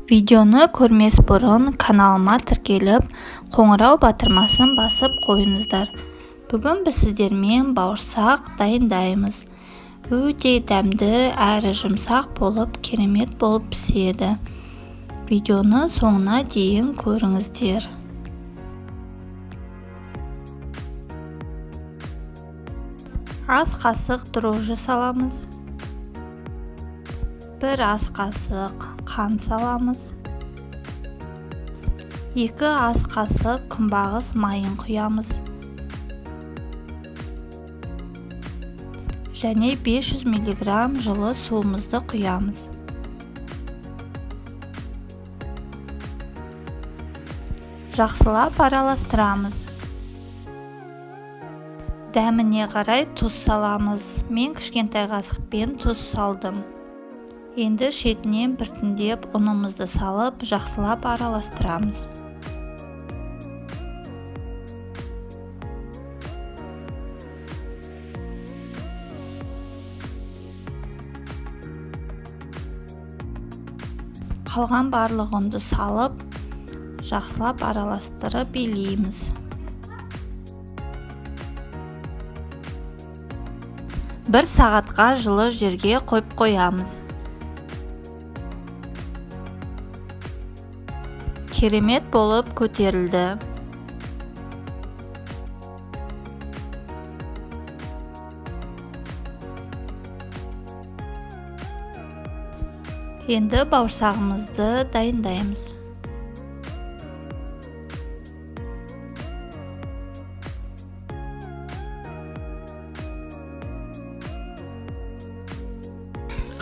Видеоны көрмес бұрын каналыма тіркеліп, қоңырау батырмасын басып қойыңыздар. Бүгін біз сіздермен бауырсақ дайындаймыз. Өте дәмді әрі жұмсақ болып, керемет болып піседі. Видеоны соңына дейін көріңіздер. Ас қасық дрожжи саламыз. 1 ас қасық қант саламыз. 2 ас қасық күнбағыс майын құямыз. Және 500 мг жылы суымызды құямыз. Жақсылап араластырамыз. Дәміне қарай тұз саламыз. Мен кішкентай қасықпен тұз салдым. Енді шетінен біртіндеп ұнымызды салып, жақсылап араластырамыз. Қалған барлық ұнды салып, жақсылап араластырып билейміз. Бір сағатқа жылы жерге қойып қоямыз. Керемет болып көтерілді. Енді бауырсағымызды дайындаймыз.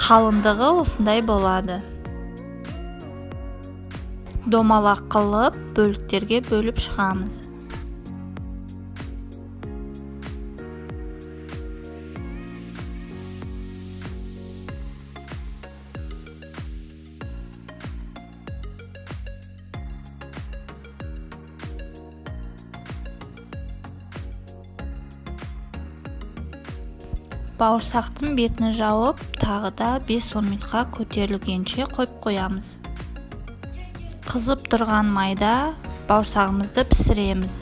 Қалыңдығы осындай болады. Домалақ қылып, бөліктерге бөліп шығамыз. Бауырсақтың бетін жауып, тағы да 5-10 минутқа көтерілгенше қойып қоямыз. Қызып тұрған майда бауырсағымызды пісіреміз.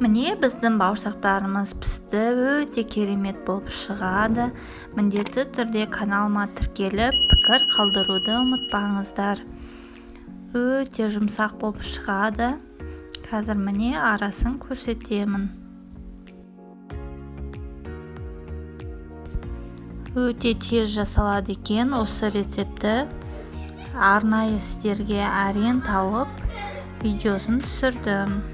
Міне біздің бауырсақтарымыз пісті, өте керемет болып шығады. Міндетті түрде каналыма тіркеліп, пікір қалдыруды ұмытпаңыздар. Өте жұмсақ болып шығады. Қазір міне арасын көрсетемін. Өте тез жасалады екен осы рецепті. Арнайы сіздерге әрең тауып, видеосын түсірдім.